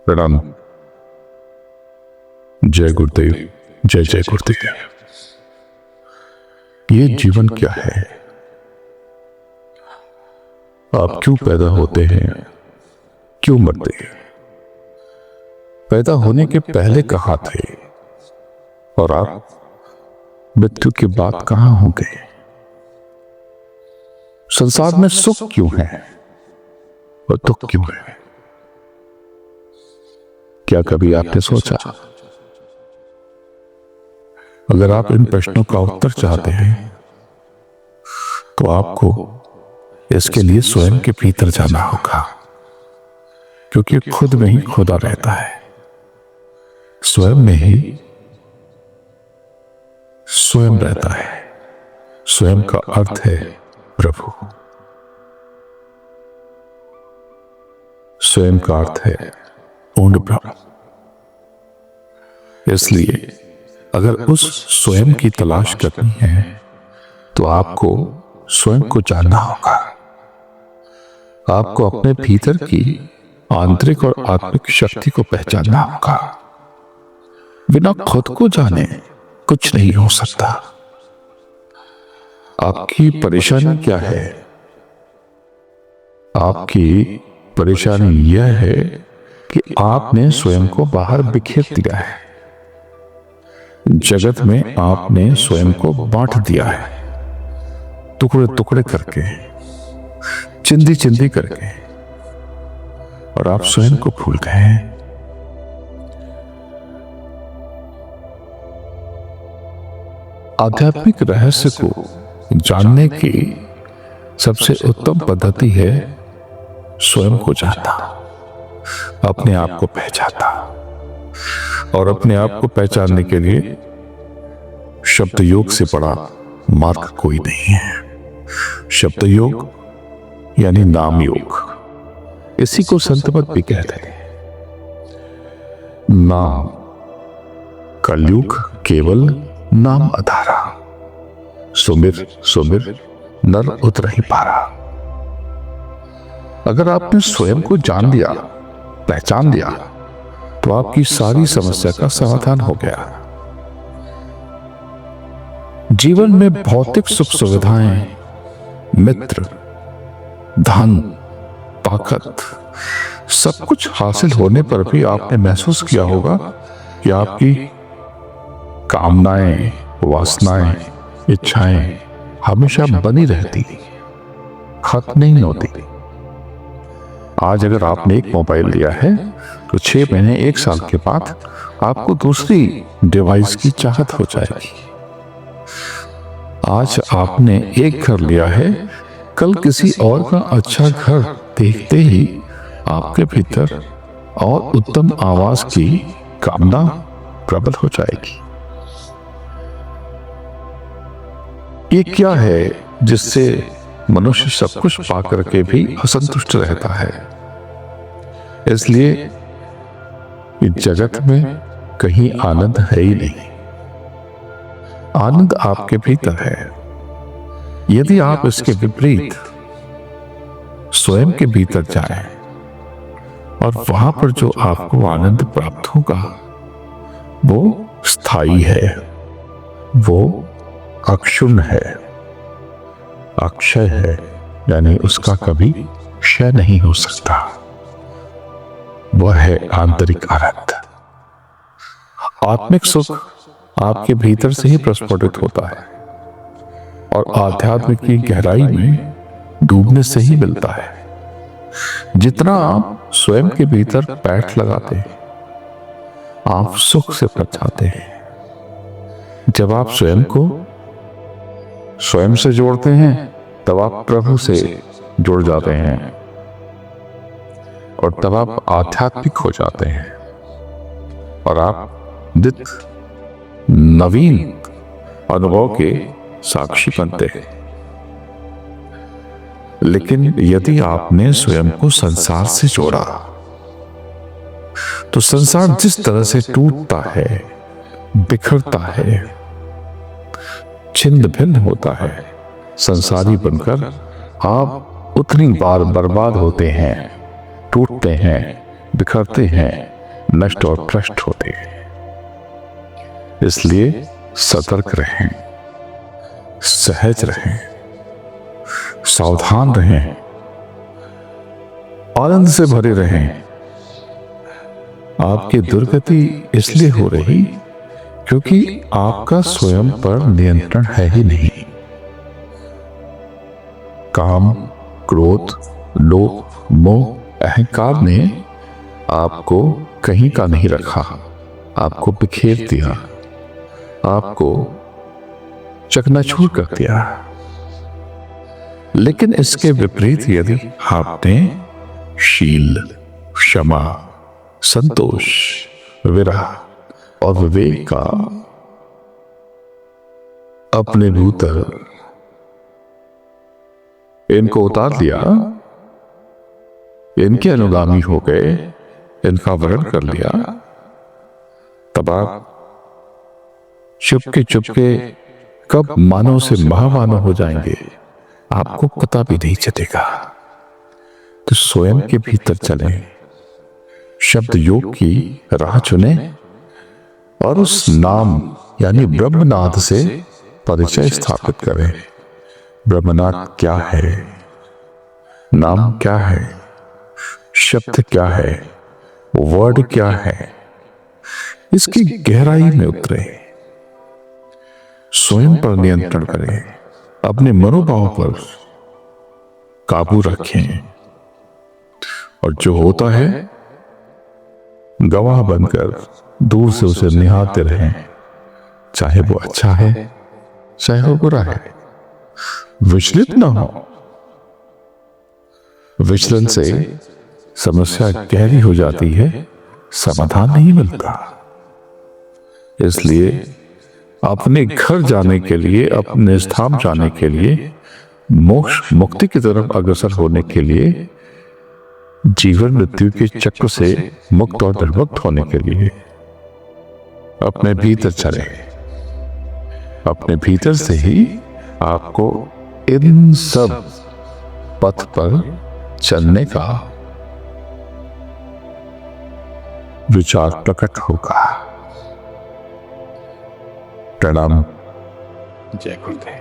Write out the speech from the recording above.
प्रणाम। जय गुरुदेव, जय जय गुरुदेव। ये जीवन क्या है? आप क्यों पैदा होते हैं, क्यों मरते हैं? पैदा होने के पहले कहां थे और आप मृत्यु के बाद कहां होंगे? संसार में सुख क्यों है और दुख क्यों है? क्या कभी आपने सोचा? अगर आप इन प्रश्नों का उत्तर चाहते हैं तो आपको इसके लिए स्वयं के भीतर जाना होगा, क्योंकि खुद में ही खुदा रहता है। स्वयं में ही स्वयं रहता है। स्वयं का अर्थ है प्रभु। स्वयं का अर्थ है पूर्ण ब्रह्म। इसलिए अगर उस स्वयं की तलाश करनी है तो आपको स्वयं को जानना होगा। आपको अपने भीतर की आंतरिक और आत्मिक शक्ति को पहचानना होगा। बिना खुद को जाने कुछ नहीं हो सकता। आपकी परेशानी क्या है? आपकी परेशानी यह है कि आपने स्वयं को बाहर बिखेर दिया है। जगत में आपने स्वयं को बांट दिया है, टुकड़े टुकड़े करके, चिंदी चिंदी करके, और आप स्वयं को भूल गए हैं। आध्यात्मिक रहस्य को जानने की सबसे उत्तम पद्धति है स्वयं को जानना, अपने आप को पहचानना। और अपने आप को पहचानने के लिए शब्द योग से बड़ा मार्ग कोई नहीं है। शब्द योग यानी नाम योग, इसी को संतमत भी कहते हैं। नाम कलयुग केवल नाम अधारा, सुमिर सुमिर नर उतरहि पारा। अगर आपने स्वयं को जान लिया, पहचान लिया, तो आपकी सारी समस्या का समाधान हो गया। जीवन में भौतिक सुख सुविधाएं, मित्र, धन, ताकत, सब कुछ हासिल होने पर भी आपने महसूस किया होगा कि आपकी कामनाएं, वासनाएं, इच्छाएं हमेशा बनी रहती, खत्म नहीं होती। आज अगर आपने एक मोबाइल लिया है तो 6 महीने 1 साल के बाद आपको दूसरी डिवाइस की चाहत हो जाएगी। आज आपने एक घर लिया है, कल किसी और का अच्छा घर देखते ही आपके भीतर और उत्तम आवास की कामना प्रबल हो जाएगी। ये क्या है जिससे मनुष्य सब कुछ पाकर के भी असंतुष्ट रहता है? इसलिए इस जगत में कहीं आनंद है ही नहीं। आनंद आपके भीतर है। यदि आप इसके विपरीत स्वयं के भीतर जाएं और वहां पर जो आपको आनंद प्राप्त होगा वो स्थायी है, वो अक्षुण्ण है, अक्षय है, यानी उसका कभी क्षय नहीं हो सकता। वह है आंतरिक आनंद। आत्मिक सुख आपके भीतर से ही प्रस्फुटित होता है और आध्यात्म की गहराई में डूबने से ही मिलता है। जितना आप स्वयं के भीतर पैठ लगाते हैं, आप सुख से पच जाते हैं। जब आप स्वयं को स्वयं से जोड़ते हैं तब आप प्रभु से जुड़ जाते हैं और तब आप आध्यात्मिक हो जाते हैं और आप नित्य नवीन अनुभव के साक्षी बनते हैं। लेकिन यदि आपने स्वयं को संसार से जोड़ा तो संसार जिस तरह से टूटता है, बिखरता है, छिन्न भिन्न होता है, संसारी बनकर आप उतनी बार बर्बाद होते हैं, टूटते हैं, बिखरते हैं, नष्ट और भ्रष्ट होते हैं। इसलिए सतर्क रहें, सहज रहें, सावधान रहें, आनंद से भरे रहें। आपकी दुर्गति इसलिए हो रही क्योंकि आपका स्वयं पर नियंत्रण है ही नहीं। काम, क्रोध, लोभ, मोह, अहंकार ने आपको कहीं का नहीं रखा, आपको बिखेर दिया, आपको चकनाचूर कर दिया। लेकिन इसके विपरीत यदि आपने शील, क्षमा, संतोष, विरह और विवेक का अपने भीतर इनको उतार लिया, इनके अनुगामी हो गए, इनका वरण कर लिया, तब आप चुपके चुपके कब मानव से महामानव हो जाएंगे आपको पता भी नहीं चलेगा। तो स्वयं के भीतर चलें, शब्द योग की राह चुने और उस नाम यानी ब्रह्मनाद से परिचय स्थापित करें। ब्रह्मनाद क्या है, नाम क्या है, शब्द क्या है, वर्ड क्या है, इसकी गहराई में उतरे, स्वयं पर नियंत्रण करें, अपने मनोभाव पर काबू रखें और जो होता है गवाह बनकर दूर से उसे निहारते रहें, चाहे वो अच्छा है चाहे वो बुरा है। विचलित ना हो। विचलन से समस्या गहरी हो जाती है, समाधान नहीं मिलता। इसलिए अपने घर जाने के लिए, अपने स्थान जाने के लिए, मोक्ष मुक्ति की तरफ अग्रसर होने के लिए, जीवन मृत्यु के चक्र से मुक्त और निर्मुक्त होने के लिए अपने भीतर चले। अपने भीतर से ही आपको इन सब पथ पर चलने का विचार प्रकट होगा। प्रणाम। जय गुरुदेव।